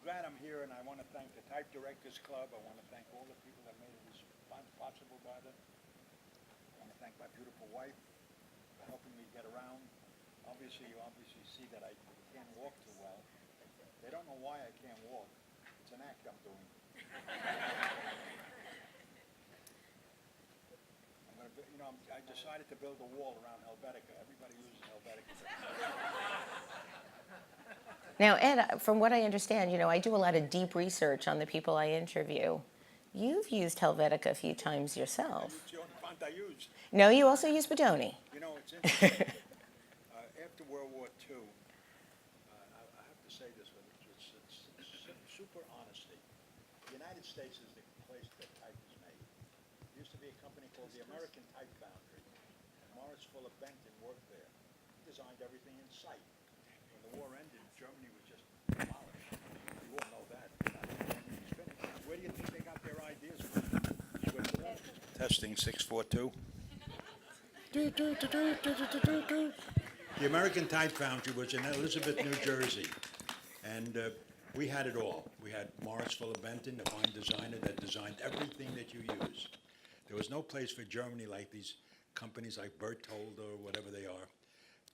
glad I'm here, and I want to thank the Type Directors Club. I want to thank all the people that made it possible by them. I want to thank my beautiful wife for helping me get around. Obviously, you see that I can't walk too well. They don't know why I can't walk. It's an act I'm doing. I decided to build a wall around Helvetica. Everybody uses Helvetica. Now, Ed, from what I understand, I do a lot of deep research on the people I interview. You've used Helvetica a few times yourself. I used. No, you also use Bodoni. It's interesting. After World War II, I have to say this with super honesty. The United States is the place that type is made. There used to be a company called the American Type Foundry. Morris Fuller Benton worked there. He designed everything in sight. When the war ended, Germany was just demolished. You all know that. Germany was finished. Where do you think they got their ideas from? Switzerland? Testing 642. The American Type Foundry was in Elizabeth, New Jersey, and we had it all. We had Morris Fuller Benton, a fine designer that designed everything that you use. There was no place for Germany like these companies like Berthold or whatever they are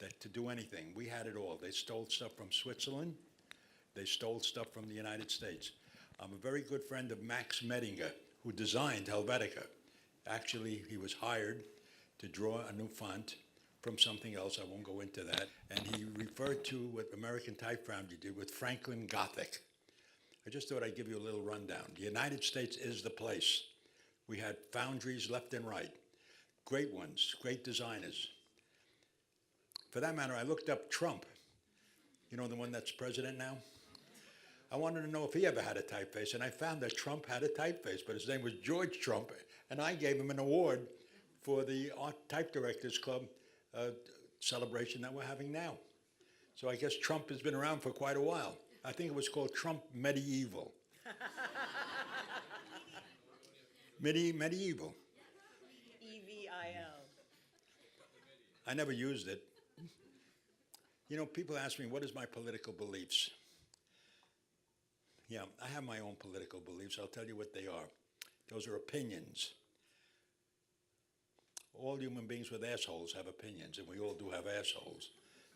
that to do anything. We had it all. They stole stuff from Switzerland. They stole stuff from the United States. I'm a very good friend of Max Mettinger, who designed Helvetica. Actually, he was hired to draw a new font from something else. I won't go into that. And he referred to what American Type Foundry did with Franklin Gothic. I just thought I'd give you a little rundown. The United States is the place. We had foundries left and right. Great ones, great designers. For that matter, I looked up Trump. You know, the one that's president now? I wanted to know if he ever had a typeface, and I found that Trump had a typeface, but his name was George Trump, and I gave him an award for the Art Type Directors Club celebration that we're having now. So I guess Trump has been around for quite a while. I think it was called Trump Medieval. Medieval. EVIL. I never used it. People ask me, what is my political beliefs? Yeah, I have my own political beliefs. I'll tell you what they are. Those are opinions. All human beings with assholes have opinions, and we all do have assholes.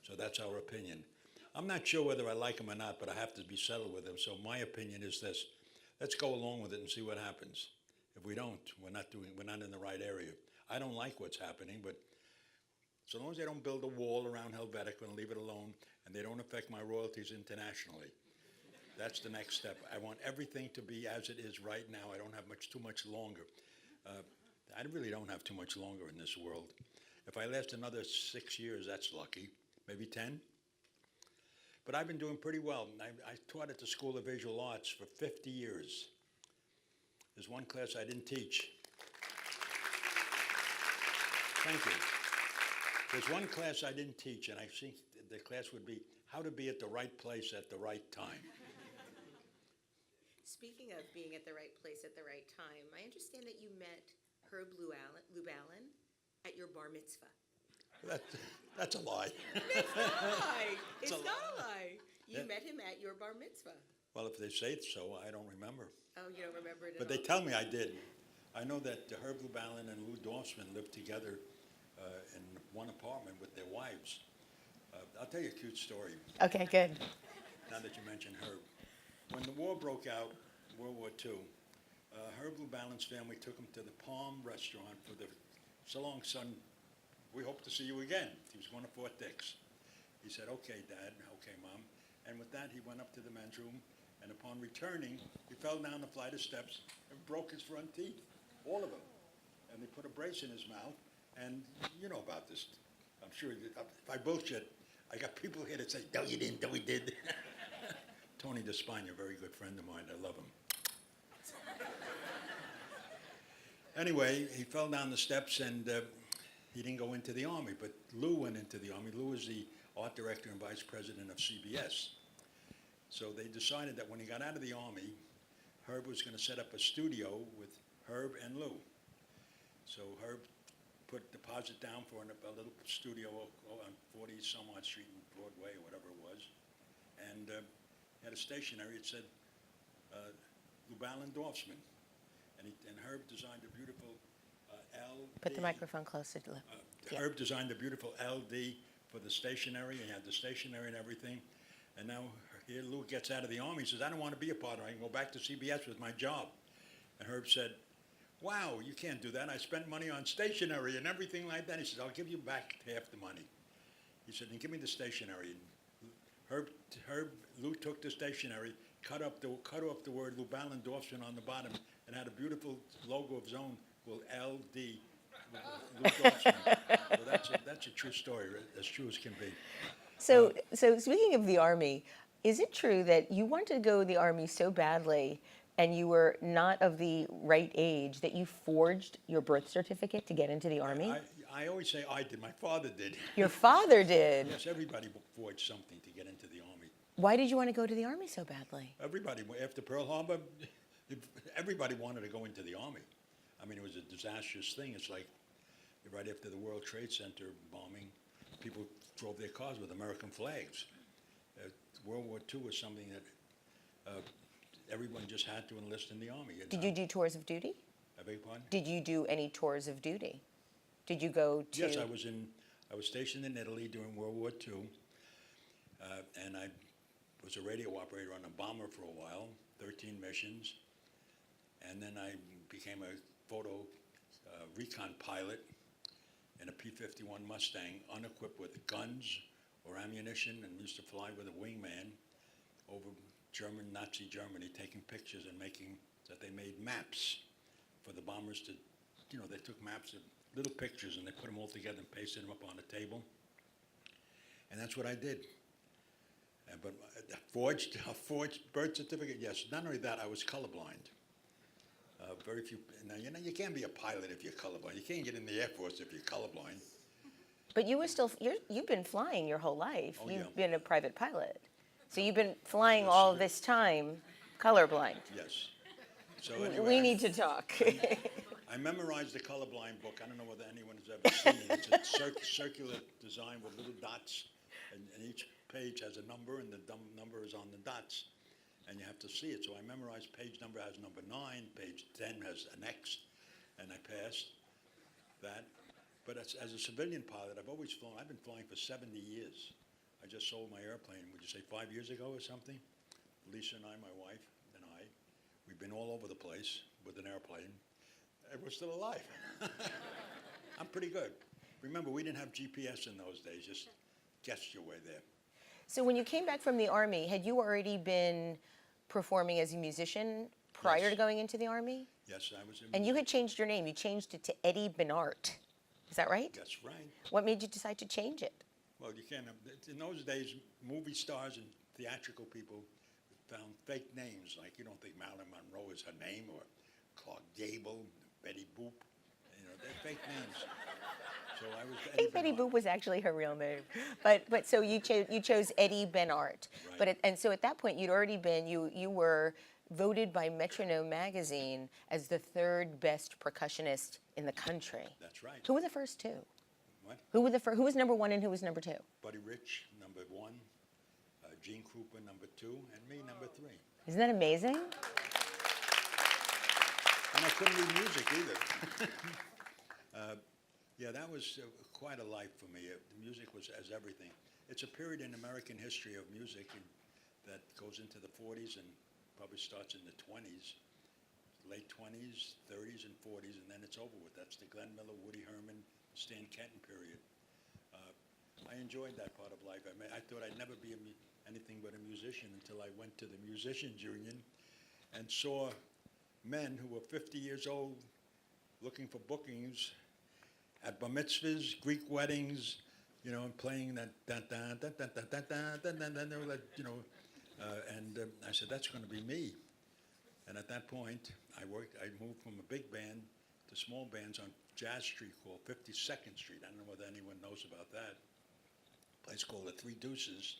So that's our opinion. I'm not sure whether I like them or not, but I have to be settled with them. So my opinion is this. Let's go along with it and see what happens. If we don't, we're not in the right area. I don't like what's happening, but so long as they don't build a wall around Helvetica and leave it alone, and they don't affect my royalties internationally, that's the next step. I want everything to be as it is right now. I don't have too much longer. I really don't have too much longer in this world. If I last another 6 years, that's lucky, maybe 10. But I've been doing pretty well. I taught at the School of Visual Arts for 50 years. There's one class I didn't teach. Thank you. There's one class I didn't teach, and I think the class would be how to be at the right place at the right time. Speaking of being at the right place at the right time, I understand that you met Herb Lubalin at your bar mitzvah. That's a lie. It's not a lie. It's not a lie. You met him at your bar mitzvah. Well, if they say so, I don't remember. Oh, you don't remember it at But all? they tell me I did. I know that Herb Lubalin and Lou Dorfman lived together in one apartment with their wives. I'll tell you a cute story. Okay, good. Now that you mention Herb. When the war broke out, World War II, Herb Lubalin's family took him to the Palm restaurant for the "So long, son, we hope to see you again." He was going to Fort Dix. He said, "Okay, Dad, okay, Mom." And with that, he went up to the men's room, and upon returning, he fell down the flight of steps and broke his front teeth, all of them. And they put a brace in his mouth, and you know about this. I'm sure if I bullshit, I got people here that say, "No, you didn't, no, we did." Tony Despina, a very good friend of mine. I love him. Anyway, he fell down the steps, and he didn't go into the Army, but Lou went into the Army. Lou was the art director and vice president of CBS. So they decided that when he got out of the Army, Herb was going to set up a studio with Herb and Lou. So Herb put deposit down for a little studio on 40-some-odd Street in Broadway, or whatever it was, and had a stationery. It said, Llewellyn Dorfman. And Herb designed a beautiful LD. Put the microphone closer to Yeah. Herb designed a beautiful LD for the stationery, and he had the stationery and everything. And now here Lou gets out of the Army, he says, I don't want to be a part of it. I can go back to CBS with my job. And Herb said, wow, you can't do that. I spent money on stationery and everything like that. He says, I'll give you back half the money. He said, then give me the stationery. And Lou took the stationery, cut off the word Llewellyn Dorfman on the bottom, and had a beautiful logo of his own called LD. Lou Dorfman. So that's a true story, as true as can be. So speaking of the Army, is it true that you wanted to go to the Army so badly and you were not of the right age that you forged your birth certificate to get into the Army? I always say I did. My father did. Your father did? Yes, everybody forged something to get into the Army. Why did you want to go to the Army so badly? Everybody, after Pearl Harbor, everybody wanted to go into the Army. I mean, it was a disastrous thing. It's like right after the World Trade Center bombing, people drove their cars with American flags. World War II was something that everyone just had to enlist in the Army. Did you do tours of duty? I beg your pardon? Did you do any tours of duty? Did you go to? Yes, I was stationed in Italy during World War II, and I was a radio operator on a bomber for a while, 13 missions, and then I became a photo recon pilot in a P-51 Mustang, unequipped with guns or ammunition, and used to fly with a wingman over Nazi Germany, taking pictures and making that they made maps for the bombers to, they took maps of little pictures and they put them all together and pasted them up on a table. And that's what I did. But a forged birth certificate, yes. Not only that, I was colorblind. Very few. Now, you can't be a pilot if you're colorblind. You can't get in the Air Force if you're colorblind. But you were still, you've been flying your whole life. Oh, You've yeah. been a private pilot. So you've been flying Yes, all sir. this time colorblind. Yes. So We anyway, need to talk. I memorized the colorblind book. I don't know whether anyone has ever seen it. It's a circular design with little dots, and each page has a number, and the number is on the dots, and you have to see it. So I memorized page number has number 9, page 10 has an X, and I passed that. But as a civilian pilot, I've always flown. I've been flying for 70 years. I just sold my airplane, would you say 5 years ago or something? Lisa and I, my wife, and we've been all over the place with an airplane, and we're still alive. I'm pretty good. Remember, we didn't have GPS in those days, just guessed your way there. So when you came back from the Army, had you already been performing as a musician prior Yes. to going into the Army? Yes, I was in. And you had changed your name. You changed it to Eddie Bernard. Is that right? That's right. What made you decide to change it? Well, you can't. In those days, movie stars and theatrical people found fake names. Like, you don't think Marilyn Monroe is her name, or Clark Gable, Betty Boop. They're fake names. So I was. I think Betty Boop was actually her real name. But so you chose Eddie Bernard. Right. And so at that point, you'd already been, you were voted by Metronome magazine as the 3rd best percussionist in the country. That's right. Who were the first two? What? Who was number 1 and who was number 2? Buddy Rich, number 1. Gene Krupa, number 2, and me, number 3. Isn't that amazing? And I couldn't read music either. Yeah, that was quite a life for me. The music was as everything. It's a period in American history of music that goes into the 40s and probably starts in the 20s, late 20s, 30s, and 40s, and then it's over with. That's the Glenn Miller, Woody Herman, Stan Kenton period. I enjoyed that part of life. I thought I'd never be anything but a musician until I went to the Musicians Union and saw men who were 50 years old looking for bookings at bar mitzvahs, Greek weddings, and playing that they were like, and I said, that's going to be me. And at that point, I moved from a big band to small bands on Jazz Street called 52nd Street. I don't know whether anyone knows about that. A place called the Three Deuces.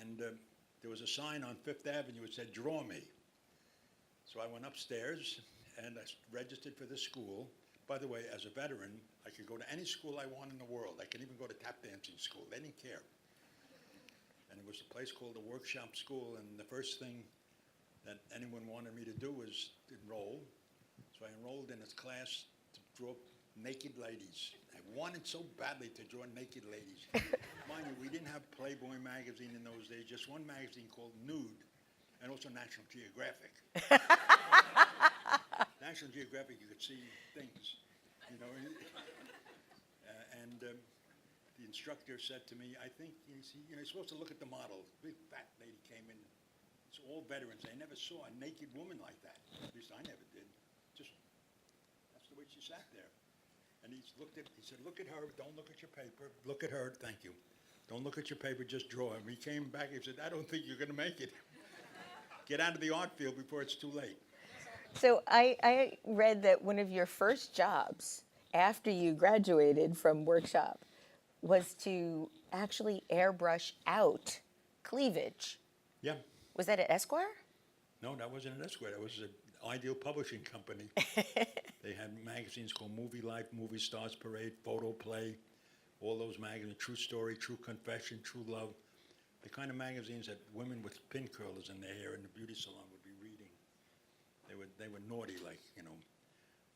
And there was a sign on Fifth Avenue that said, draw me. So I went upstairs and I registered for the school. By the way, as a veteran, I could go to any school I want in the world. I could even go to tap dancing school. They didn't care. And it was a place called the Workshop School, and the first thing that anyone wanted me to do was enroll. So I enrolled in this class to draw naked ladies. I wanted so badly to draw naked ladies. Mind you, we didn't have Playboy magazine in those days, just one magazine called Nude, and also National Geographic. National Geographic, you could see things, you know. The instructor said to me, I think, you're supposed to look at the model. Big fat lady came in. It's all veterans. They never saw a naked woman like that. At least I never did. Just, that's the way she sat there. And he said, look at her, don't look at your paper. Look at her, thank you. Don't look at your paper, just draw. And he came back and said, I don't think you're going to make it. Get out of the art field before it's too late. So I read that one of your first jobs after you graduated from workshop was to actually airbrush out cleavage. Yeah. Was that at Esquire? No, that wasn't an Esquire. That was an Ideal Publishing Company. They had magazines called Movie Life, Movie Stars Parade, Photo Play, all those magazines, True Story, True Confession, True Love, the kind of magazines that women with pin curlers in their hair in the beauty salon would be reading. They were naughty, like,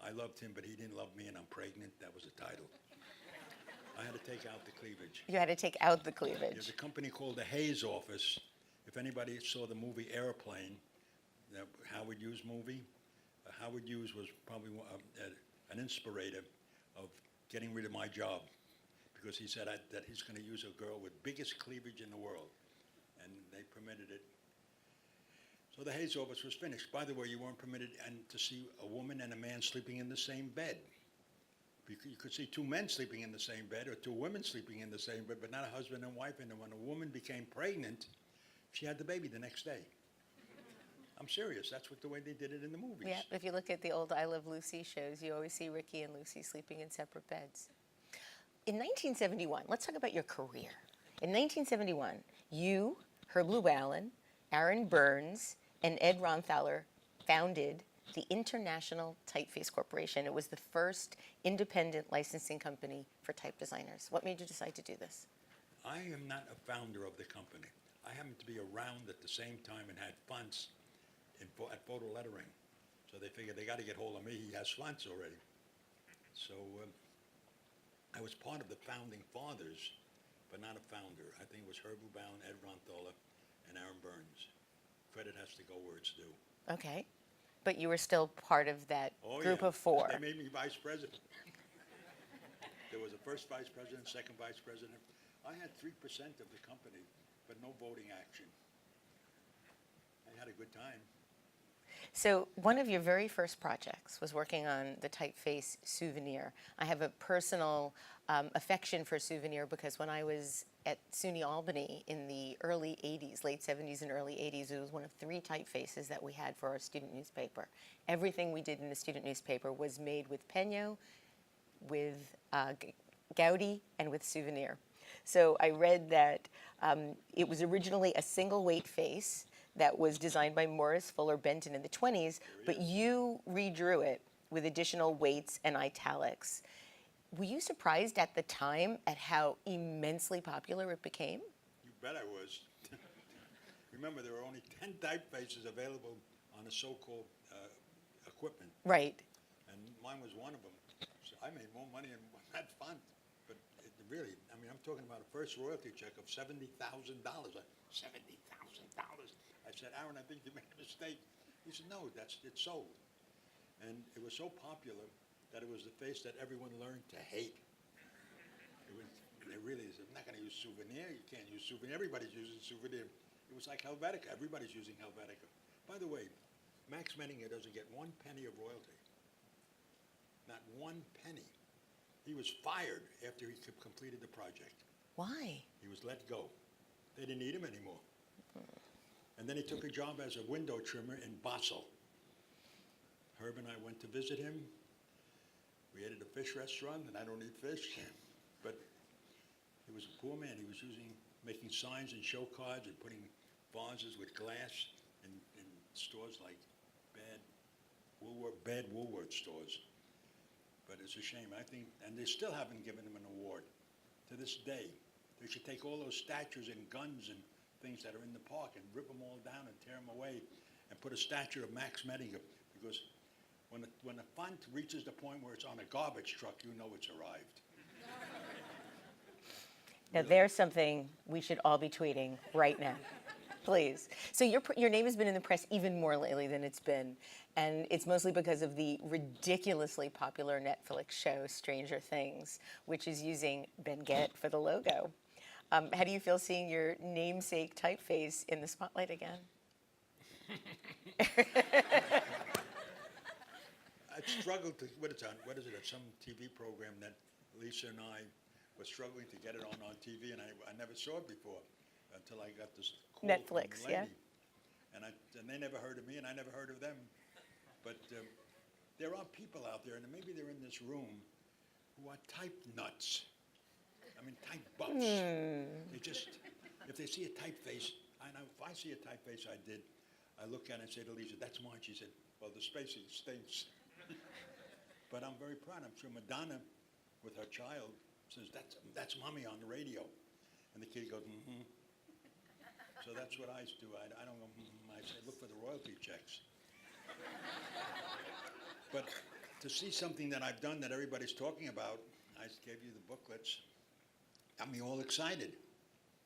I loved him, but he didn't love me, and I'm pregnant. That was the title. I had to take out the cleavage. You had to take out the There's cleavage. a company called the Hayes Office. If anybody saw the movie Airplane, the Howard Hughes movie, Howard Hughes was probably an inspirator of getting rid of my job, because he said that he's going to use a girl with biggest cleavage in the world, and they permitted it. So the Hayes Office was finished. By the way, you weren't permitted to see a woman and a man sleeping in the same bed. You could see two men sleeping in the same bed or two women sleeping in the same bed, but not a husband and wife. And when a woman became pregnant, she had the baby the next day. I'm serious. That's the way they did it in the movies. Yeah, if you look at the old I Love Lucy shows, you always see Ricky and Lucy sleeping in separate beds. In 1971, let's talk about your career. In 1971, you, Herb Llewellyn, Aaron Burns, and Ed Ronthaler founded the International Typeface Corporation. It was the first independent licensing company for type designers. What made you decide to do this? I am not a founder of the company. I happened to be around at the same time and had funds at photo lettering. So they figured they got to get hold of me. He has funds already. So I was part of the founding fathers, but not a founder. I think it was Herb Llewellyn, Ed Ronthaler, and Aaron Burns. Credit has to go where it's due. Okay. But you were still part of that group of four. They made me vice president. There was a first vice president, second vice president. I had 3% of the company, but no voting action. I had a good time. So one of your very first projects was working on the typeface Souvenir. I have a personal affection for Souvenir because when I was at SUNY Albany in the early 80s, late 70s and early 80s, it was one of 3 typefaces that we had for our student newspaper. Everything we did in the student newspaper was made with Peño, with Gaudi, and with Souvenir. So I read that it was originally a single weight face that was designed by Morris Fuller Benton in the 20s, but you redrew it with additional weights and italics. Were you surprised at the time at how immensely popular it became? You bet I was. Remember, there were only 10 typefaces available on the so-called equipment, Right. and mine was one of them. So I made more money in that font. But really, I mean, I'm talking about a first royalty check of $70,000. $70,000. I said, Aaron, I think you made a mistake. He said, no, it's sold. And it was so popular that it was the face that everyone learned to hate. They really said, I'm not going to use Souvenir. You can't use Souvenir. Everybody's using Souvenir. It was like Helvetica. Everybody's using Helvetica. By the way, Max Menninger doesn't get 1 penny of royalty. Not 1 penny. He was fired after he completed the project. Why? He was let go. They didn't need him anymore. And then he took a job as a window trimmer in Basel. Herb and I went to visit him. We ate at a fish restaurant, and I don't eat fish, but he was a poor man. He was making signs and show cards and putting vases with glass in stores like bad Woolworth stores. But it's a shame, I think, and they still haven't given him an award to this day. They should take all those statues and guns and things that are in the park and rip them all down and tear them away and put a statue of Max Mettinger, because when the font reaches the point where it's on a garbage truck, you know it's arrived. Now, there's something we should all be tweeting right now. Please. So your name has been in the press even more lately than it's been, and it's mostly because of the ridiculously popular Netflix show Stranger Things, which is using Ben Guett for the logo. How do you feel seeing your namesake typeface in the spotlight again? I struggled to, what is it, some TV program that Lisa and I were struggling to get it on TV, and I never saw it before until I got this call Netflix, from yeah. Lady. And they never heard of me, and I never heard of them. But there are people out there, and maybe they're in this room, who are type nuts. I mean, type buffs. They just, if they see a typeface, I know if I see a typeface I look at it and say to Lisa, that's mine. She said, well, the spacing stinks. But I'm very proud. I'm sure Madonna, with her child, says, that's mommy on the radio. And the kid goes, mm-hmm. So that's what I do. I don't go, mm-hmm. I say, look for the royalty checks. But to see something that I've done that everybody's talking about, I gave you the booklets, got me all excited.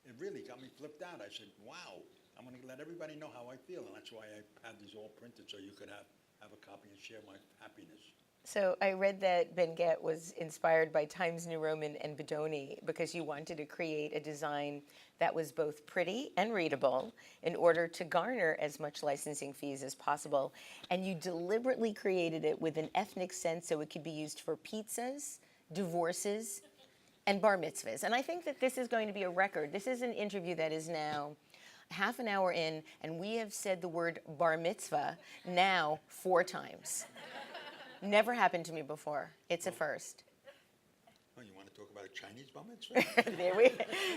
It really got me flipped out. I said, wow, I'm going to let everybody know how I feel. And that's why I have these all printed, so you could have a copy and share my happiness. So I read that Ben Guett was inspired by Times New Roman and Bodoni because you wanted to create a design that was both pretty and readable in order to garner as much licensing fees as possible. And you deliberately created it with an ethnic sense so it could be used for pizzas, divorces, and bar mitzvahs. And I think that this is going to be a record. This is an interview that is now half an hour in, and we have said the word bar mitzvah now 4 times. Never happened to me before. It's a first. Oh, you want to talk about a Chinese bar mitzvah? There we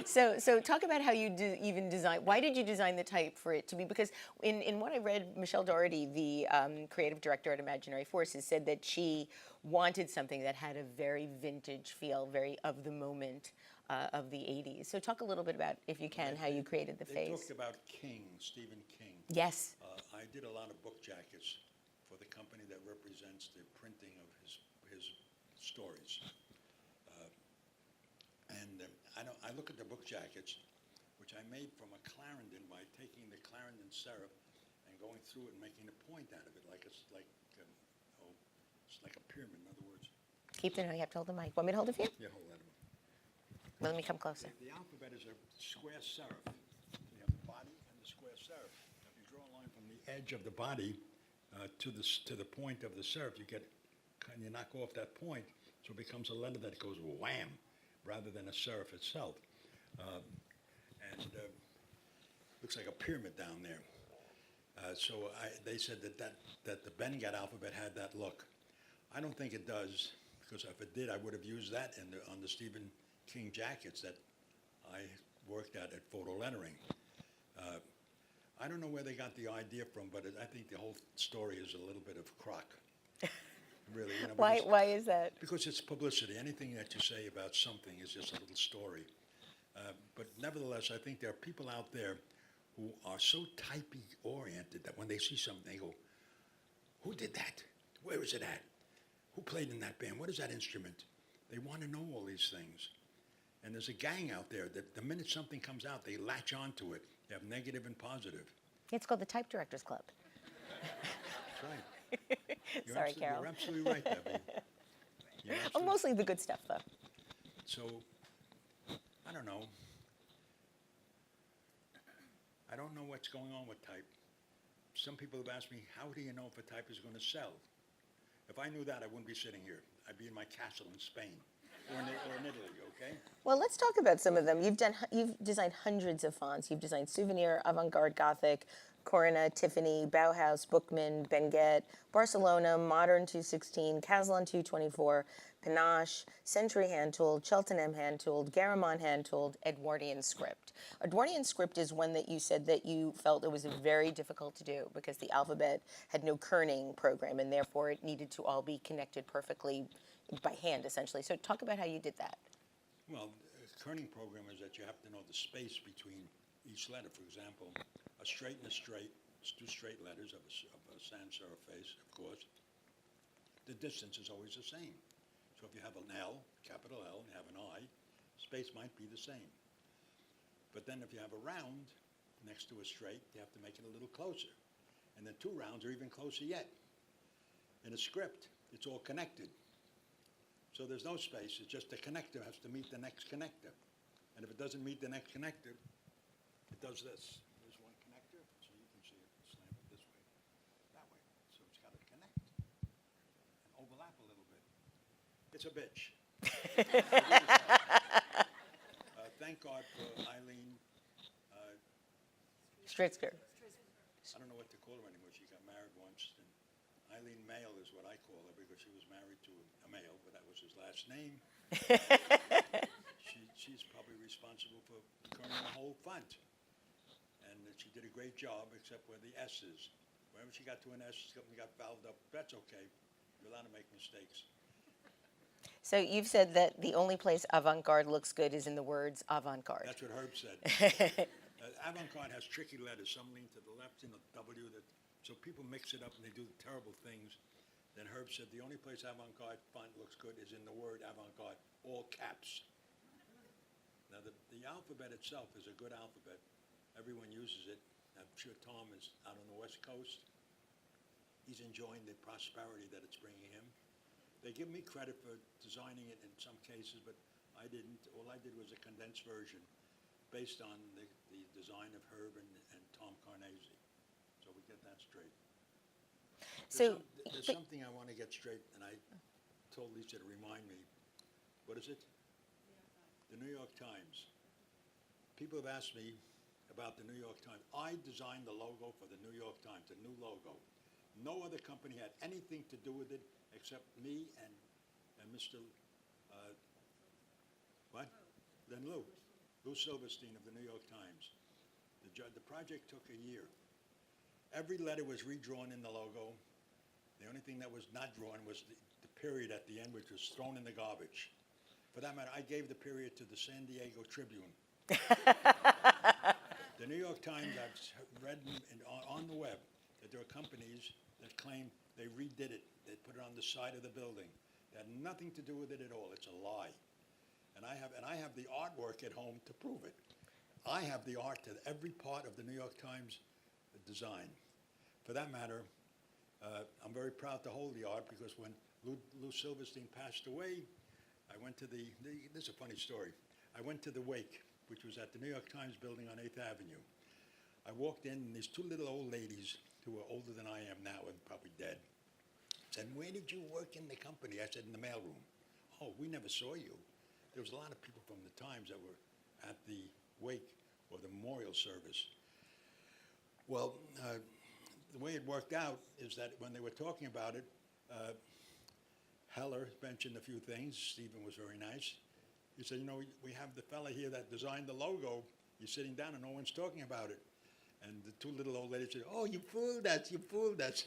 So talk about how you even design. Why did you design the type for it to be? Because in what I read, Michelle Doherty, the creative director at Imaginary Forces, said that she wanted something that had a very vintage feel, very of the moment of the 80s. So talk a little bit about, if you can, how you created the They face. talked about King, Stephen King. Yes. I did a lot of book jackets for the company that represents the printing of his stories. I look at the book jackets, which I made from a Clarendon by taking the Clarendon serif and going through it and making a point out of it, it's like a pyramid, in other words. Keep you have to hold the mic. Want me to hold it for you? Yeah, hold that. Let me come closer. The alphabet is a square serif. You have the body and the square serif. If you draw a line from the edge of the body to the point of the serif, you knock off that point, so it becomes a letter that goes wham, rather than a serif itself. Looks like a pyramid down there. They said that the Ben Guett alphabet had that look. I don't think it does, because if it did, I would have used that on the Stephen King jackets that I worked at photo lettering. I don't know where they got the idea from, but I think the whole story is a little bit of crock. Really. Why is that? Because it's publicity. Anything that you say about something is just a little story. But nevertheless, I think there are people out there who are so typey-oriented that when they see something, they go, who did that? Where is it at? Who played in that band? What is that instrument? They want to know all these things. And there's a gang out there that the minute something comes out, they latch onto it. They have negative and positive. It's called the Type Directors Club. That's right. Sorry, Carol. You're absolutely right, Debbie. Oh, mostly the good stuff, though. So, I don't know. I don't know what's going on with type. Some people have asked me, how do you know if a type is going to sell? If I knew that, I wouldn't be sitting here. I'd be in my castle in Spain or in Italy, okay? Well, let's talk about some of them. You've designed hundreds of fonts. You've designed Souvenir, Avant-Garde Gothic, Corona, Tiffany, Bauhaus, Bookman, Ben Guett, Barcelona, Modern 216, Caslon 224, Panache, Century Hand-Tooled, Chelton M Hand-Tooled, Garamond Hand-Tooled, Edwardian Script. Edwardian Script is one that you said that you felt it was very difficult to do because the alphabet had no kerning program and therefore it needed to all be connected perfectly by hand, essentially. So talk about how you did that. Well, a kerning program is that you have to know the space between each letter. For example, a straight and a straight, It's two straight letters of a sans serif face, of course. The distance is always the same. So if you have an L, capital L, and you have an I, space might be the same. But then if you have a round next to a straight, you have to make it a little closer. And then two rounds are even closer yet. In a script, it's all connected. So there's no space, it's just the connector has to meet the next connector. And if it doesn't meet the next connector, it does this. There's one connector, so you can see it slam it this way, that way. So it's got to connect and overlap a little bit. It's a bitch. Thank God for Eileen. Stritzker. I don't know what to call her anymore. She got married once. And Eileen Mail is what I call her because she was married to a male, but that was his last name. She's probably responsible for becoming the whole font. And she did a great job, except where the S's. Whenever she got to an S, something got fouled up. That's okay. You're allowed to make mistakes. So you've said that the only place avant-garde looks good is in the words avant-garde. That's what Herb said. Avant-garde has tricky letters. Some lean to the left in the W, so people mix it up and they do terrible things. Then Herb said the only place avant-garde font looks good is in the word avant-garde, all caps. Now the alphabet itself is a good alphabet. Everyone uses it. I'm sure Tom is out on the West Coast. He's enjoying the prosperity that it's bringing him. They give me credit for designing it in some cases, but I didn't. All I did was a condensed version based on the design of Herb and Tom Carnese. So we get that straight. There's something I want to get straight, and I told Lisa to remind me. What is it? The New York Times. People have asked me about the New York Times. I designed the logo for the New York Times, the new logo. No other company had anything to do with it except me and Mr. Then Lou Silverstein of the New York Times. The project took a year. Every letter was redrawn in the logo. The only thing that was not drawn was the period at the end, which was thrown in the garbage. For that matter, I gave the period to the San Diego Tribune. The New York Times, I've read on the web that there are companies that claim they redid it. They put it on the side of the building. It had nothing to do with it at all. It's a lie. And I have the artwork at home to prove it. I have the art to every part of the New York Times design. For that matter, I'm very proud to hold the art because when Lou Silverstein passed away, I went to this is a funny story. I went to the wake, which was at the New York Times building on 8th Avenue. I walked in, and these two little old ladies who were older than I am now and probably dead said, "Where did you work in the company?" I said, "In the mailroom." "Oh, we never saw you." There was a lot of people from the Times that were at the wake or the memorial service. Well, the way it worked out is that when they were talking about it, Heller mentioned a few things. Stephen was very nice. He said, we have the fella here that designed the logo. He's sitting down and no one's talking about it. And the two little old ladies said, "Oh, you fooled us, you fooled us."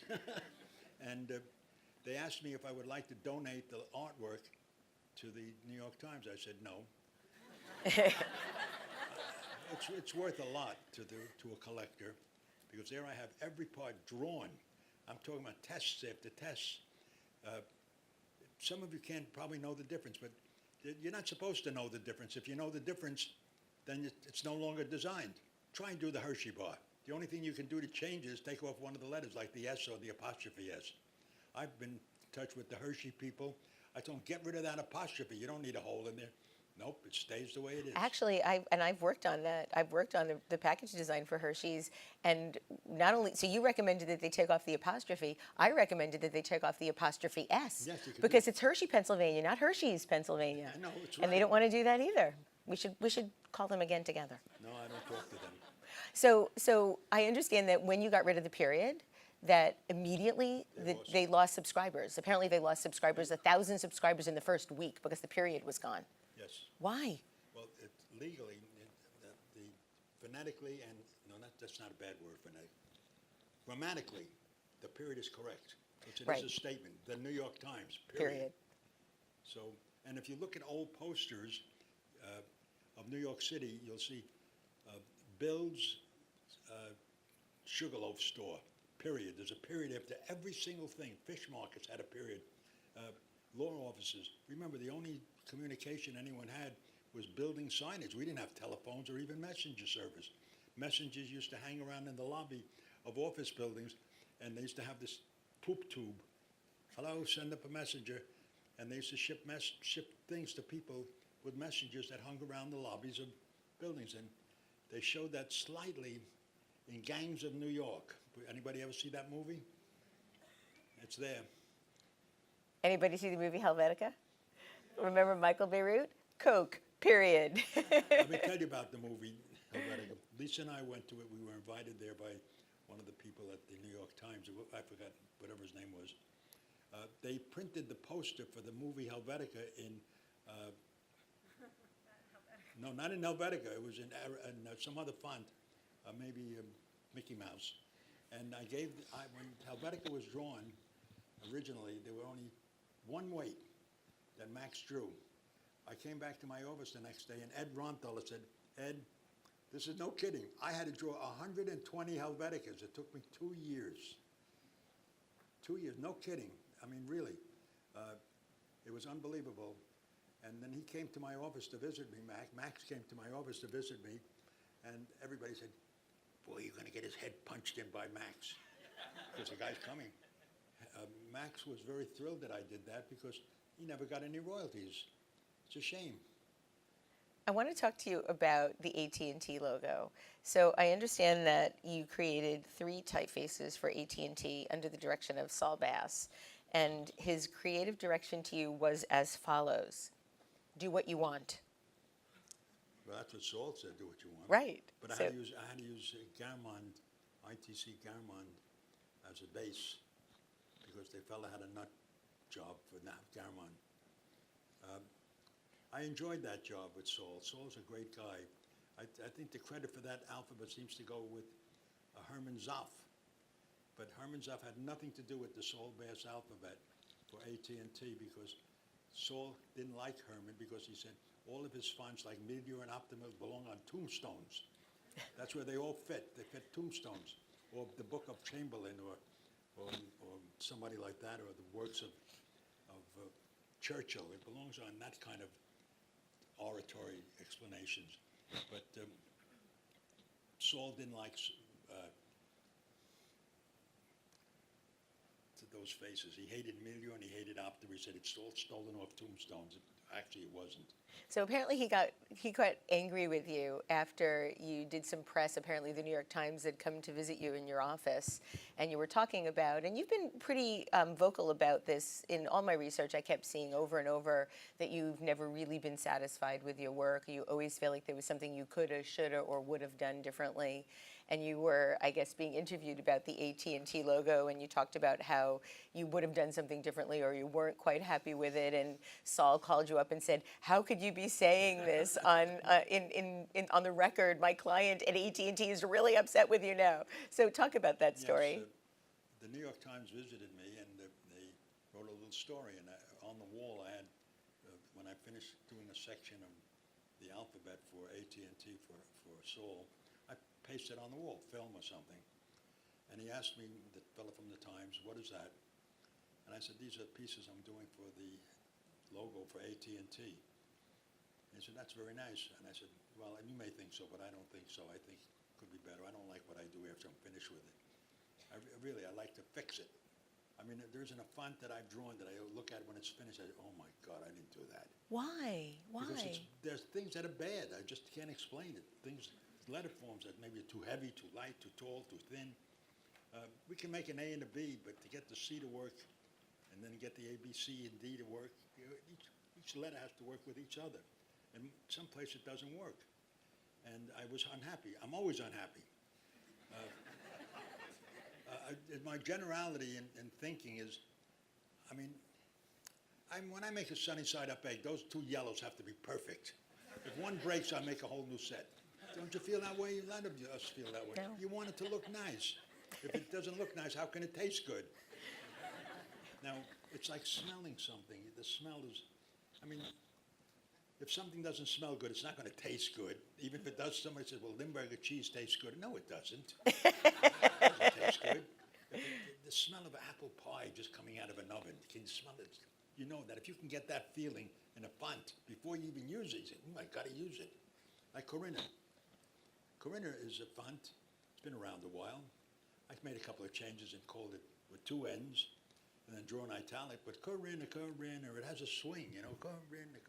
And they asked me if I would like to donate the artwork to the New York Times. I said no. It's worth a lot to a collector because there I have every part drawn. I'm talking about tests after tests. Some of you can't probably know the difference, but you're not supposed to know the difference. If you know the difference, then it's no longer designed. Try and do the Hershey bar. The only thing you can do to change it is take off one of the letters, like the S or the apostrophe S. I've been in touch with the Hershey people. I told them, get rid of that apostrophe. You don't need a hole in there. Nope, it stays the way it is. Actually, I've worked on that. I've worked on the package design for Hershey's, and not only, so you recommended that they take off the apostrophe. I recommended that they take off the apostrophe S. Yes, you can because do it. it's Hershey, Pennsylvania, not Hershey's, Pennsylvania. I know, it's And they right. don't want to do that either. We should call them again together. No, I don't talk to them. So I understand that when you got rid of the period, that immediately they lost subscribers. Apparently they lost subscribers, 1,000 subscribers in the first week because the period was gone. Yes. Why? Well, legally, phonetically, and no, that's not a bad word, phonetic. Grammatically, the period is correct. It Right. is a statement. The New York Times, Period. So, and if you look at old posters of New York City, you'll see Bill's Sugarloaf store, period. There's a period after every single thing. Fish markets had a period. Law offices. Remember, the only communication anyone had was building signage. We didn't have telephones or even messenger service. Messengers used to hang around in the lobby of office buildings, and they used to have this poop tube. Hello, send up a messenger. And they used to ship things to people with messengers that hung around the lobbies of buildings. And they showed that slightly in Gangs of New York. Anybody ever see that movie? It's there. Anybody see the movie Helvetica? Remember Michael Beirut? Coke, period. Let me tell you about the movie Helvetica. Lisa and I went to it. We were invited there by one of the people at the New York Times. I forgot whatever his name was. They printed the poster for the movie Helvetica in, no, not in Helvetica. It was in some other font, maybe Mickey Mouse. And when Helvetica was drawn, originally, there were only one weight that Max drew. I came back to my office the next day, and Ed Ronteller said, Ed, this is no kidding. I had to draw 120 Helveticas. It took me 2 years. 2 years, no kidding. I mean, really. It was unbelievable. And then he came to my office to visit me, Max came to my office to visit me, and everybody said, boy, you're going to get his head punched in by Max, because the guy's coming. Max was very thrilled that I did that because he never got any royalties. It's a shame. I want to talk to you about the AT&T logo. So I understand that you created 3 typefaces for AT&T under the direction of Saul Bass, and his creative direction to you was as follows: do what you want. Well, that's what Saul said, do what you want. Right. But I had to use Garamond, ITC Garamond as a base because the fella had a nut job for Garamond. I enjoyed that job with Saul. Saul's a great guy. I think the credit for that alphabet seems to go with Herman Zoff. But Herman Zoff had nothing to do with the Saul Bass alphabet for AT&T because Saul didn't like Herman because he said all of his fonts like Meteor and Optimus belong on tombstones. That's where they all fit. They fit tombstones, or the Book of Chamberlain, or somebody like that, or the works of Churchill. It belongs on that kind of oratory explanations. But Saul didn't like those faces. He hated Meteor and he hated Optimus. He said it's all stolen off tombstones. Actually, it wasn't. So apparently he got angry with you after you did some press. Apparently the New York Times had come to visit you in your office, and you were talking about, and you've been pretty vocal about this in all my research. I kept seeing over and over that you've never really been satisfied with your work. You always feel like there was something you could have, should have, or would have done differently. And you were, I guess, being interviewed about the AT&T logo, and you talked about how you would have done something differently or you weren't quite happy with it. And Saul called you up and said, how could you be saying this on the record? My client at AT&T is really upset with you now. So talk about that story. Yes, the New York Times visited me, and they wrote a little story. And on the wall, I had, when I finished doing a section of the alphabet for AT&T for Saul, I pasted on the wall, film or something. And he asked me, the fellow from the Times, what is that? And I said, these are pieces I'm doing for the logo for AT&T. And he said, that's very nice. And I said, well, you may think so, but I don't think so. I think it could be better. I don't like what I do after I'm finished with it. I like to fix it. I mean, there isn't a font that I've drawn that I look at when it's finished. I say, oh my God, I didn't do that. Why? Because there's things that are bad. I just can't explain it. Letter forms that maybe are too heavy, too light, too tall, too thin. We can make an A and a B, but to get the C to work and then get the A, B, C, and D to work, each letter has to work with each other. And someplace it doesn't work. And I was unhappy. I'm always unhappy. My generality in thinking is, I mean, when I make a sunny side up egg, those 2 yellows have to be perfect. If one breaks, I make a whole new set. Don't you feel that way? A lot of us feel that way. No. You want it to look nice. If it doesn't look nice, how can it taste good? Now, it's like smelling something. The smell is, I mean, if something doesn't smell good, it's not going to taste good. Even if it does, somebody says, well, Limburger cheese tastes good. No, it doesn't. It doesn't taste good. The smell of apple pie just coming out of an oven, can you smell it? You know that if you can get that feeling in a font before you even use it, you say, I got to use it. Like Corinna. Corinna is a font. It's been around a while. I've made a couple of changes and called it with two N's and then drawn italic, but Corinna, it has a swing, you know, Corinna.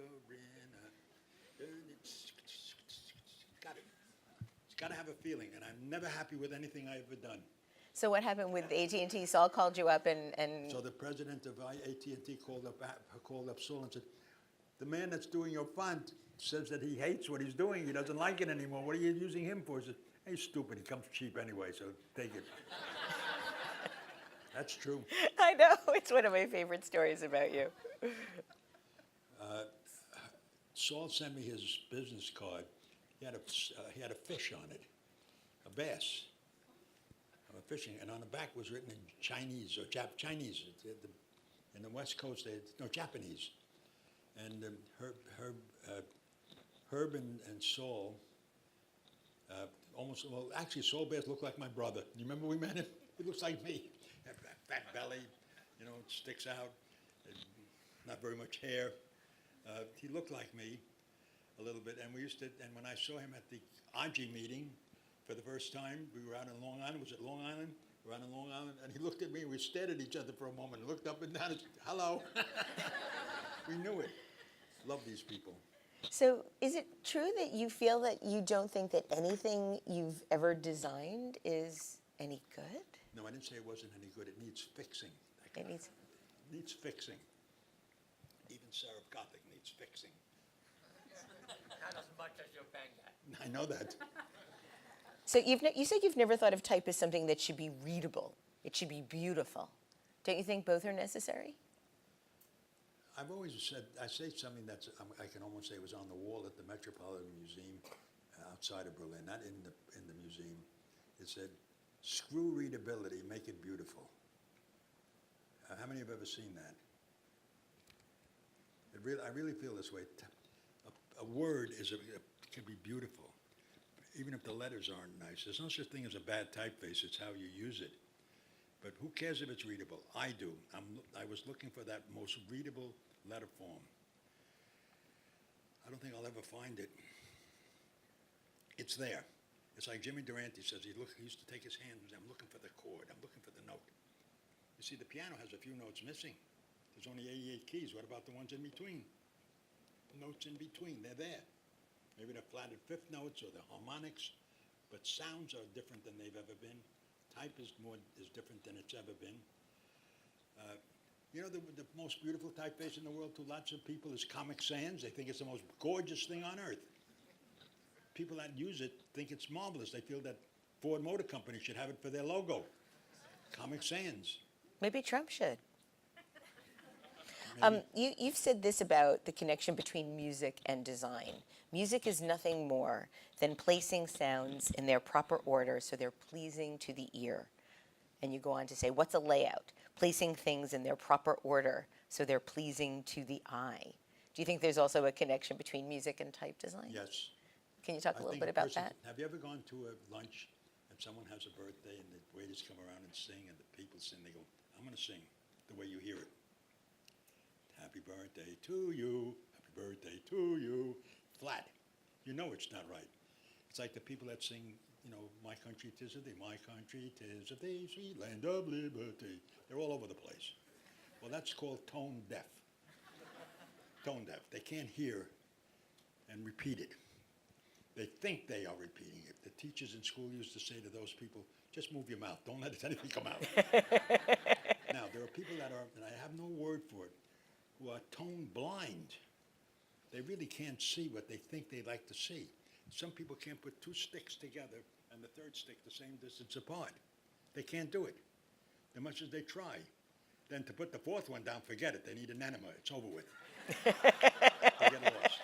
It's got to have a feeling, and I'm never happy with anything I've ever done. So what happened with AT&T? Saul called you up and So the president of AT&T called up Saul and said, the man that's doing your font says that he hates what he's doing. He doesn't like it anymore. What are you using him for? He said, hey, stupid. He comes cheap anyway, so take it. That's true. I know, it's one of my favorite stories about you. Saul sent me his business card. He had a fish on it, a bass. I'm fishing, and on the back was written in Chinese or Chinese. In the West Coast, Japanese. And Herb and Saul, actually Saul Bass looked like my brother. You remember we met him? He looks like me. Had that fat belly, you know, it sticks out, not very much hair. He looked like me a little bit, and and when I saw him at the AJI meeting for the first time, we were out in Long Island. Was it Long Island? We were out in Long Island, and he looked at me, we stared at each other for a moment, looked up and down, and said, hello. We knew it. Love these people. So is it true that you feel that you don't think that anything you've ever designed is any good? No, I didn't say it wasn't any good. It needs fixing. It needs... It needs fixing. Even Seraph Gothic needs fixing. Not as much as your Bangor. I know that. So you said you've never thought of type as something that should be readable. It should be beautiful. Don't you think both are necessary? I've always said, I say something I can almost say was on the wall at the Metropolitan Museum outside of Berlin, not in the museum. It said, screw readability, make it beautiful. How many have ever seen that? I really feel this way. A word can be beautiful, even if the letters aren't nice. There's no such thing as a bad typeface. It's how you use it. But who cares if it's readable? I do. I was looking for that most readable letter form. I don't think I'll ever find it. It's there. It's like Jimmy Durante says. He used to take his hand and say, I'm looking for the chord. I'm looking for the note. You see, the piano has a few notes missing. There's only 88 keys. What about the ones in between? The notes in between, they're there. Maybe they're flatted fifth notes or the harmonics, but sounds are different than they've ever been. Type is different than it's ever been. You know, the most beautiful typeface in the world to lots of people is Comic Sans. They think it's the most gorgeous thing on earth. People that use it think it's marvelous. They feel that Ford Motor Company should have it for their logo. Comic Sans. Maybe Trump should. You've said this about the connection between music and design. Music is nothing more than placing sounds in their proper order so they're pleasing to the ear. And you go on to say, what's a layout? Placing things in their proper order so they're pleasing to the eye. Do you think there's also a connection between music and type design? Yes. Can you talk a little bit about that? Have you ever gone to a lunch and someone has a birthday and the waiters come around and sing and the people sing, they go, I'm going to sing the way you hear it. Happy birthday to you, happy birthday to you. Flat. You know it's not right. It's like the people that sing, you know, my country 'tis of thee, my country 'tis of thee, sweet land of liberty. They're all over the place. Well, that's called tone deaf. Tone deaf. They can't hear and repeat it. They think they are repeating it. The teachers in school used to say to those people, just move your mouth. Don't let anything come out. Now, there are people that are, and I have no word for it, who are tone blind. They really can't see what they think they like to see. Some people can't put two sticks together and the third stick the same distance apart. They can't do it, as much as they try. Then to put the fourth one down, forget it. They need an enema. It's over with. They get lost.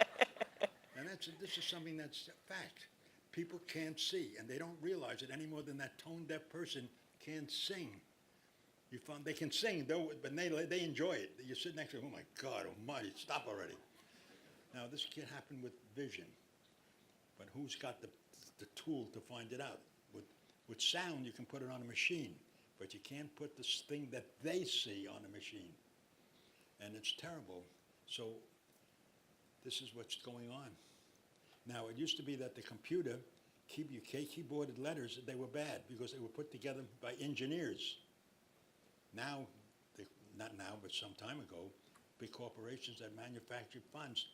And this is something that's a fact. People can't see, and they don't realize it any more than that tone-deaf person can't sing. You found they can sing, but they enjoy it. You sit next to them, oh my God almighty, stop already. Now, this can happen with vision, but who's got the tool to find it out? With sound, you can put it on a machine, but you can't put this thing that they see on a machine. And it's terrible. So this is what's going on. Now, it used to be that the computer, keyboarded letters, they were bad because they were put together by engineers. Now, not now, but some time ago, big corporations that manufacture fonts,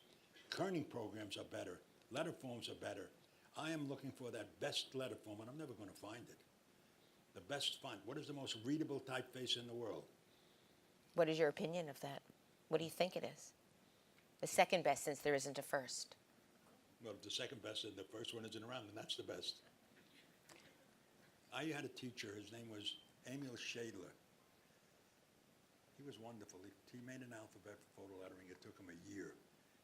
kerning programs are better, letter forms are better. I am looking for that best letter form, and I'm never going to find it. The best font. What is the most readable typeface in the world? What is your opinion of that? What do you think it is? The second best, since there isn't a first. Well, the second best and the first one isn't around, and that's the best. I had a teacher, his name was Emil Shadler. He was wonderful. He made an alphabet for photo lettering. It took him a year,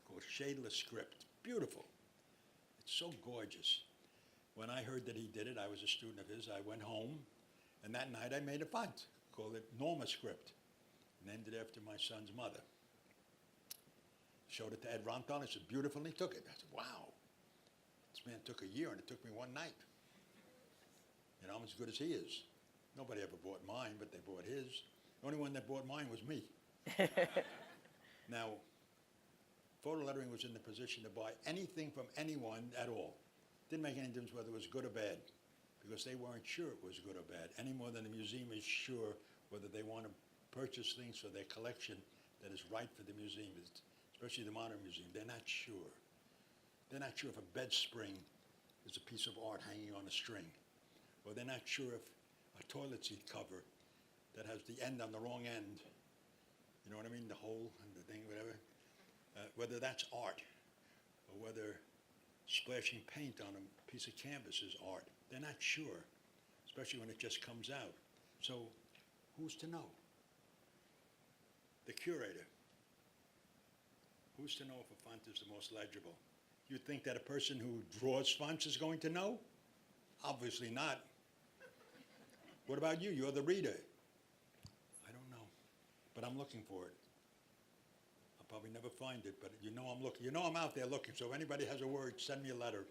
called Shadler Script. Beautiful. It's so gorgeous. When I heard that he did it, I was a student of his. I went home, and that night I made a font, called it Norma Script, named it after my son's mother. Showed it to Ed Ronthal. He said, beautiful, and he took it. I said, wow. This man took a year, and it took me one night. You know, I'm as good as he is. Nobody ever bought mine, but they bought his. The only one that bought mine was me. Now, photo lettering was in the position to buy anything from anyone at all. Didn't make any difference whether it was good or bad, because they weren't sure it was good or bad, any more than the museum is sure whether they want to purchase things for their collection that is right for the museum, especially the modern museum. They're not sure. They're not sure if a bed spring is a piece of art hanging on a string, or they're not sure if a toilet seat cover that has the end on the wrong end, you know what I mean, the hole and the thing, whatever, whether that's art, or whether splashing paint on a piece of canvas is art. They're not sure, especially when it just comes out. So who's to know? The curator. Who's to know if a font is the most legible? You'd think that a person who draws fonts is going to know? Obviously not. What about you? You're the reader. I don't know, but I'm looking for it. I'll probably never find it, but you know I'm looking. You know I'm out there looking, so if anybody has a word, send me a letter.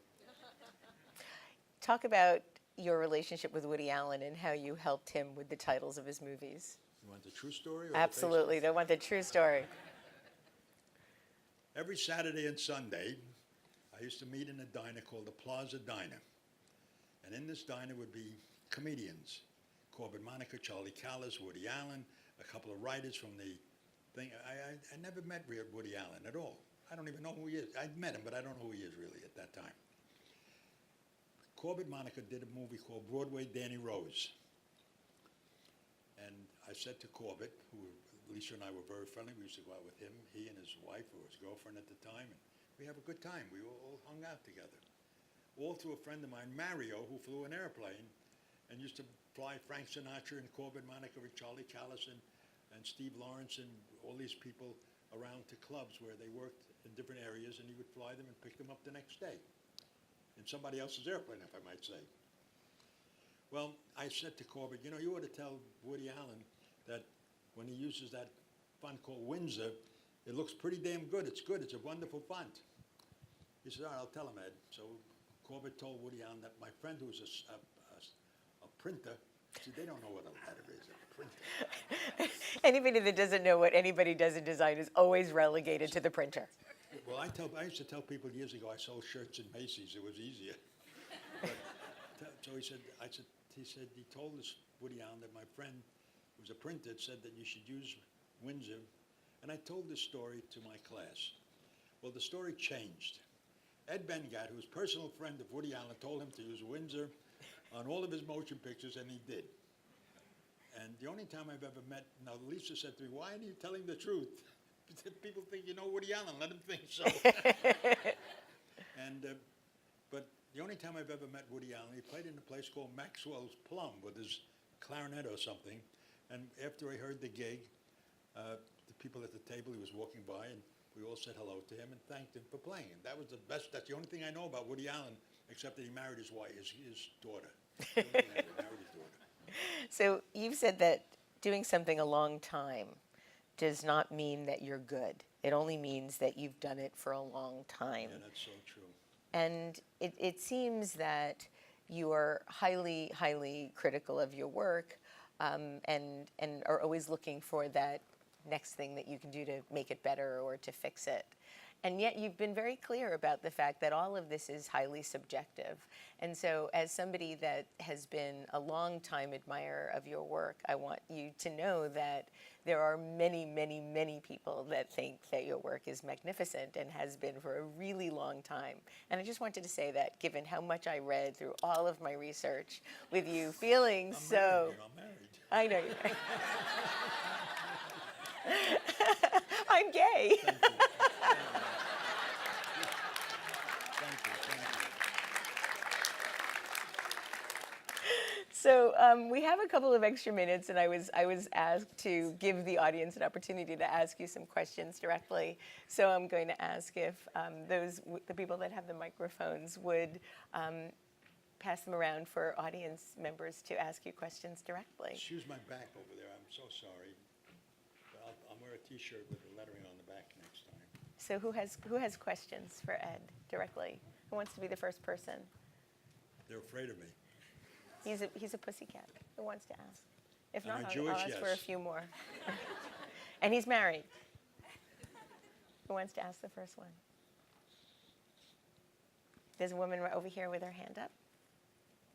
Talk about your relationship with Woody Allen and how you helped him with the titles of his movies. You want the true story? Or Absolutely, they want the true story. Every Saturday and Sunday, I used to meet in a diner called the Plaza Diner. And in this diner would be comedians, Corbett Monica, Charlie Callis, Woody Allen, a couple of writers from the thing. I never met Woody Allen at all. I don't even know who he is. I'd met him, but I don't know who he is really at that time. Corbett Monica did a movie called Broadway Danny Rose. And I said to Corbett, who Lisa and I were very friendly, we used to go out with him, he and his wife, or his girlfriend at the time, and we have a good time. We all hung out together. All through a friend of mine, Mario, who flew an airplane and used to fly Frank Sinatra and Corbett Monica and Charlie Callis and Steve Lawrence and all these people around to clubs where they worked in different areas, and he would fly them and pick them up the next day in somebody else's airplane, if I might say. Well, I said to Corbett, you know, you ought to tell Woody Allen that when he uses that font called Windsor, it looks pretty damn good. It's good. It's a wonderful font. He said, all right, I'll tell him, Ed. So Corbett told Woody Allen that my friend who's a printer, see, they don't know what a letter is, a printer. Anybody that doesn't know what anybody does in design is always relegated to the printer. Well, I used to tell people years ago I sold shirts in Macy's. It was easier. But, so he told this Woody Allen that my friend who was a printer said that you should use Windsor. And I told this story to my class. Well, the story changed. Ed Bengard, who was a personal friend of Woody Allen, told him to use Windsor on all of his motion pictures, and he did. And the only time I've ever met, now Lisa said to me, why are you telling the truth? People think you know Woody Allen, let them think so. But the only time I've ever met Woody Allen, he played in a place called Maxwell's Plum with his clarinet or something. And after I heard the gig, the people at the table, he was walking by, and we all said hello to him and thanked him for playing. And that was the best, that's the only thing I know about Woody Allen, except that he married his wife, his daughter. The only thing I know, married his daughter. So you've said that doing something a long time does not mean that you're good. It only means that you've done it for a long time. Yeah, that's so true. And it seems that you are highly, highly critical of your work, and are always looking for that next thing that you can do to make it better or to fix it. And yet you've been very clear about the fact that all of this is highly subjective. And so as somebody that has been a long time admirer of your work, I want you to know that there are many, many, many people that think that your work is magnificent and has been for a really long time. And I just wanted to say that, given how much I read through all of my research, with you feeling so... I'm married. I know you're I'm gay. Thank you. Thank you. So we have a couple of extra minutes, and I was asked to give the audience an opportunity to ask you some questions directly. So I'm going to ask if the people that have the microphones would pass them around for audience members to ask you questions directly. Excuse my back over there, I'm so sorry. But I'll wear a T-shirt with the lettering on the back next time. So who has questions for Ed directly? Who wants to be the first person? They're afraid of me. He's a pussycat. Who wants to ask? If Am not, I I'll Jewish? ask for a Yes. few more. And he's married. Who wants to ask the first one? There's a woman right over here with her hand up.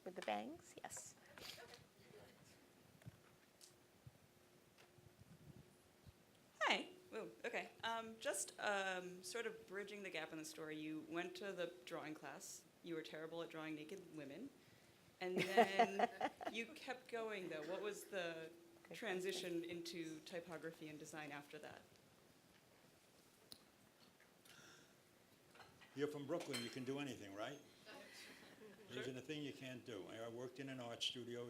With the bangs? Yes. Hi. Ooh, okay. Just sort of bridging the gap in the story. You went to the drawing class. You were terrible at drawing naked women. And then you kept going, though. What was the transition into typography and design after that? You're from Brooklyn, you can do anything, right? There isn't a thing you can't do. I worked in an art studio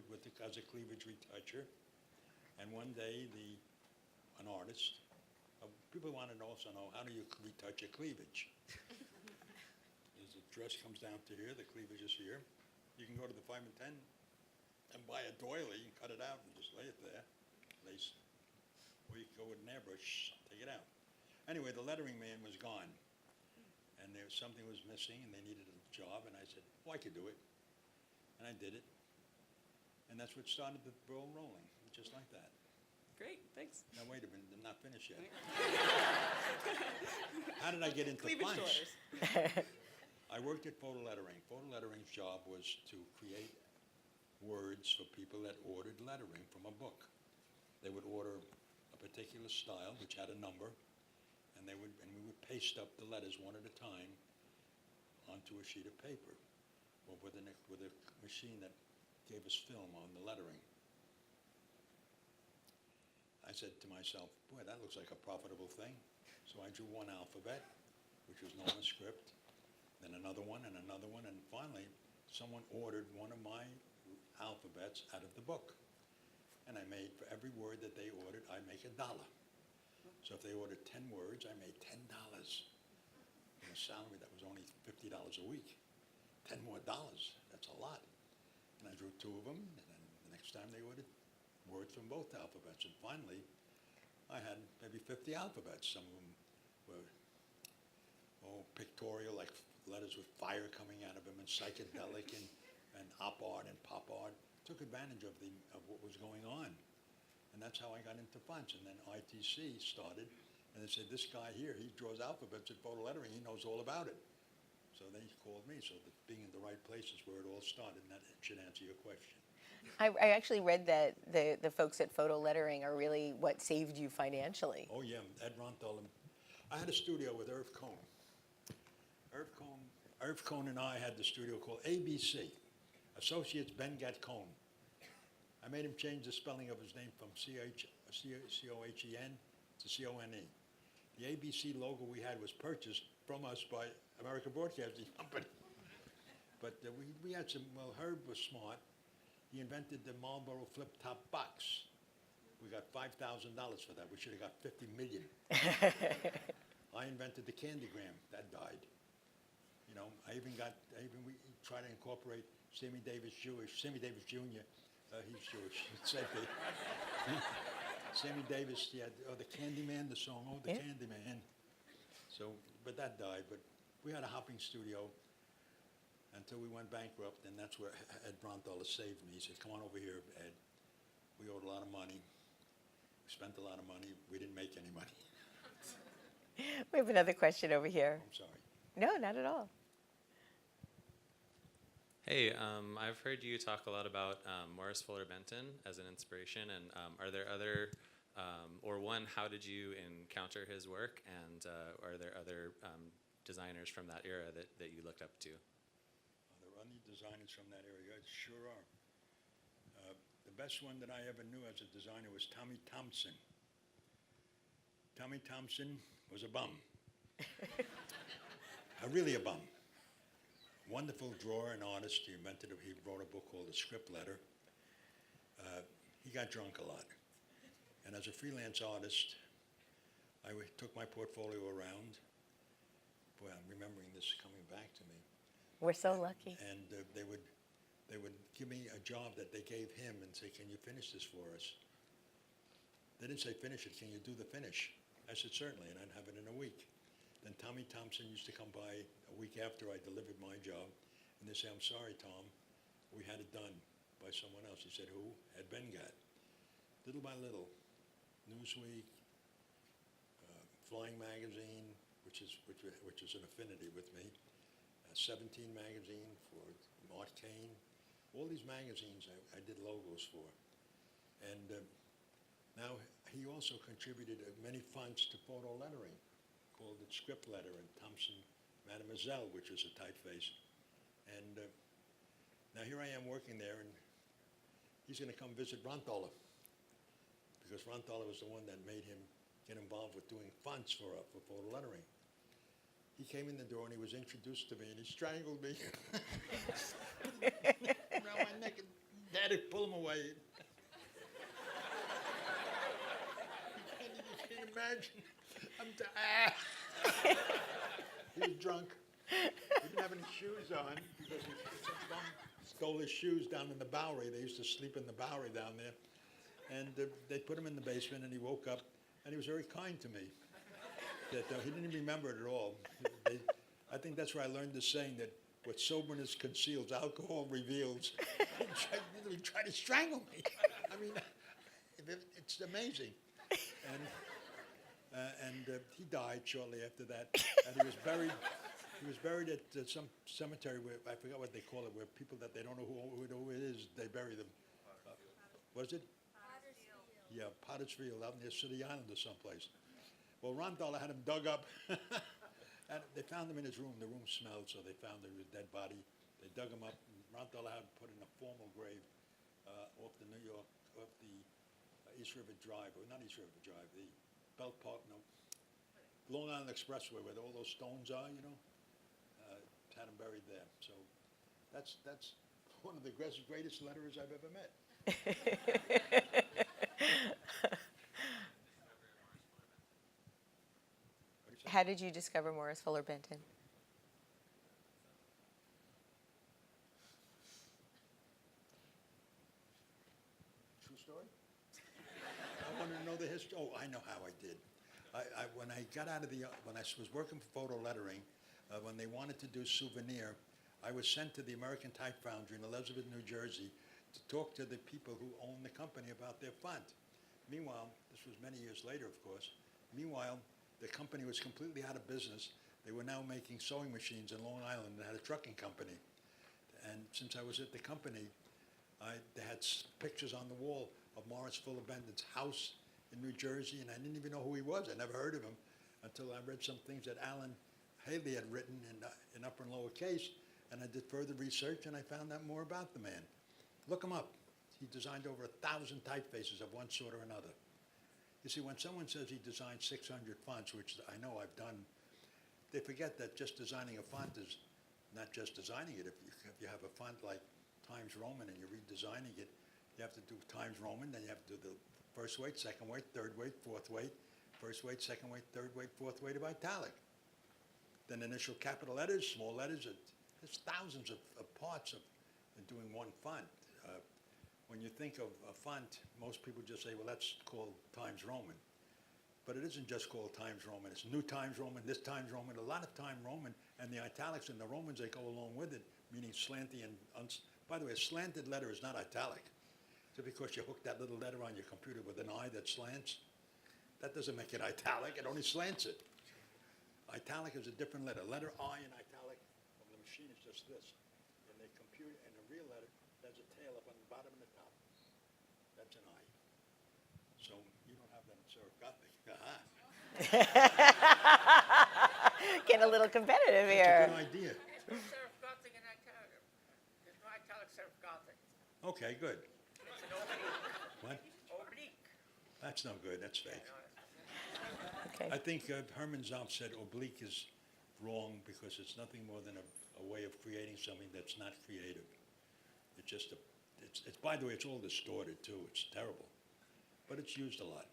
as a cleavage retoucher, and one day an artist, people wanted to also know, how do you retouch a cleavage? The dress comes down to here, the cleavage is here. You can go to the 5 and 10 and buy a doily and cut it out and just lay it there, lace. Or you can go with an airbrush, take it out. Anyway, the lettering man was gone. And something was missing, and they needed a job, and I said, I could do it. And I did it. And that's what started the ball rolling, just like that. Great, thanks. Now, wait a minute, I'm not finished yet. How did I get into Cleavage fonts? drawers. I worked at Photo Lettering. Photo Lettering's job was to create words for people that ordered lettering from a book. They would order a particular style, which had a number, and we would paste up the letters one at a time onto a sheet of paper, or with a machine that gave us film on the lettering. I said to myself, boy, that looks like a profitable thing. So I drew one alphabet, which was Norman script, then another one, and finally someone ordered one of my alphabets out of the book. And I made, for every word that they ordered, I make $1. So if they ordered 10 words, I made $10. From a salary that was only $50 a week. $10 more, that's a lot. And I drew 2 of them, and then the next time they ordered words from both alphabets. And finally, I had maybe 50 alphabets. Some of them were pictorial, like letters with fire coming out of them, and psychedelic, and op art and pop art. Took advantage of what was going on. And that's how I got into fonts. And then ITC started, and they said, this guy here, he draws alphabets at photo lettering, he knows all about it. So they called me, so being in the right place is where it all started, and that should answer your question. I actually read that the folks at Photo Lettering are really what saved you financially. Oh yeah, Ed Ronthal. I had a studio with Irv Cohn. Irv Cohn and I had the studio called ABC, Associates Ben-Gat Cohn. I made him change the spelling of his name from C-O-H-E-N to C-O-N-E. The ABC logo we had was purchased from us by American Broadcasting Company. But we had Herb was smart. He invented the Marlboro flip-top box. We got $5,000 for that. We should have got $50 million. I invented the Candygram. That died. You know, we tried to incorporate Sammy Davis Jewish. Sammy Davis Jr., he's Jewish. Sammy Davis, he had the Candyman, the song, the Yeah. Candyman. So, but that died. But we had a hopping studio until we went bankrupt, and that's where Ed Brontola saved me. He said, "Come on over here, Ed. We owed a lot of money. We spent a lot of money. We didn't make any money." We have another question over here. I'm sorry. No, not at all. Hey, I've heard you talk a lot about Morris Fuller Benton as an inspiration, and are there other, or one, how did you encounter his work, and are there other designers from that era that you looked up to? Are there any designers from that area? Sure are. The best one that I ever knew as a designer was Tommy Thompson. Tommy Thompson was a bum. Really a bum. Wonderful drawer and artist. He wrote a book called The Script Letter. He got drunk a lot. And as a freelance artist, I took my portfolio around. Boy, I'm remembering this coming back to me. We're so lucky. And they would give me a job that they gave him and say, "Can you finish this for us?" They didn't say, "Finish it, can you do the finish?" I said, "Certainly," and I'd have it in a week. Then Tommy Thompson used to come by a week after I delivered my job, and they'd say, "I'm sorry, Tom, we had it done by someone else." He said, "Who?" Ed Bengat. Little by little, Newsweek, Flying Magazine, which is an affinity with me, 17 magazine for Mark Kane. All these magazines I did logos for. And now he also contributed many fonts to photo lettering, called it Script Letter, and Thompson Mademoiselle, which is a typeface. And now here I am working there, and he's going to come visit Brontola, because Brontola was the one that made him get involved with doing fonts for photo lettering. He came in the door and he was introduced to me, and he strangled me around my neck, and Dad had pulled him away. You can't imagine. He was drunk. He didn't have any shoes on because he stole his shoes down in the Bowery. They used to sleep in the Bowery down there. And they put him in the basement, and he woke up, and he was very kind to me. That he didn't remember it at all. I think that's where I learned this saying that what soberness conceals, alcohol reveals. He tried to strangle me. I mean, it's amazing. And he died shortly after that. And he was buried at some cemetery where, I forgot what they call it, where people that they don't know who it is, they bury them. Was it? Pottersfield. Yeah, Pottersfield, out near City Island or someplace. Well, Ron Dollar had him dug up, and they found him in his room. The room smelled, so they found his dead body. They dug him up. And Ron Dollar had him put in a formal grave off the East River Drive, or not East River Drive, the Belt Park, no, Long Island Expressway, where all those stones are, you know. Had him buried there. So that's one of the greatest letterers I've ever met. How did you discover Morris Fuller Benton? True story? I wanted to know the history. Oh, I know how I did. When I got out of when I was working for photo lettering, when they wanted to do souvenir, I was sent to the American Type Foundry in Elizabeth, New Jersey, to talk to the people who owned the company about their font. Meanwhile, this was many years later, of course. Meanwhile, the company was completely out of business. They were now making sewing machines in Long Island and had a trucking company. And since I was at the company, they had pictures on the wall of Morris Fuller Benton's house in New Jersey, and I didn't even know who he was. I never heard of him until I read some things that Alan Haley had written in upper and lower case, and I did further research, and I found out more about the man. Look him up. He designed over 1,000 typefaces of one sort or another. You see, when someone says he designed 600 fonts, which I know I've done, they forget that just designing a font is not just designing it. If you have a font like Times Roman and you're redesigning it, you have to do Times Roman, then you have to do the first weight, second weight, third weight, fourth weight, first weight, second weight, third weight, fourth weight of italic. Then initial capital letters, small letters. There's thousands of parts of doing one font. When you think of a font, most people just say, well, that's called Times Roman. but it isn't just called Times Roman. It's New Times Roman, this Times Roman, a lot of Time Roman, and the italics and the Romans, they go along with it, meaning slanty and, by the way, a slanted letter is not italic. So because you hook that little letter on your computer with an I that slants, that doesn't make it italic, it only slants it. Italic is a different letter. Letter I in italic on the machine is just this. In the computer, in the real letter, there's a tail up on the bottom and the top. That's an I. So you don't have that in Serif Gothic. Aha. Getting a little competitive That's a here. good idea. There's no serif Gothic in italic. There's no italic serif Gothic. Okay, good. It's an oblique. What? Oblique. That's no good, that's fake. Okay. I think Herman Zoff said oblique is wrong because it's nothing more than a way of creating something that's not creative. It's just it's by the way, it's all distorted too. It's terrible, but it's used a lot.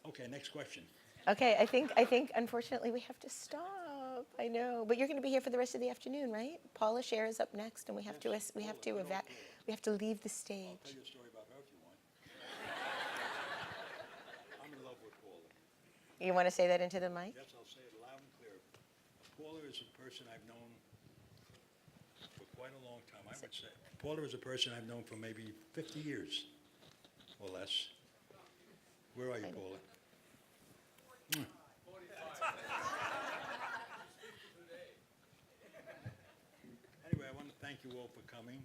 Okay, next question. Okay, I think unfortunately we have to stop. I know, but you're going to be here for the rest of the afternoon, right? Paula Scher is up next, and we have to leave the I'll stage. tell you a story about her if you want. I'm in love with Paula. You want to say that into the mic? Yes, I'll say it loud and clear. Paula is a person I've known for quite a long time, I would say. Paula is a person I've known for maybe 50 years or less. Where are you, Paula? Anyway, I want to thank you all for coming.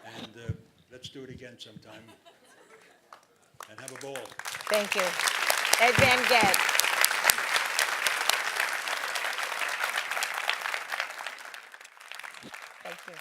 And let's do it again sometime. And have a ball. Thank you. Ed Van Gett. Thank you.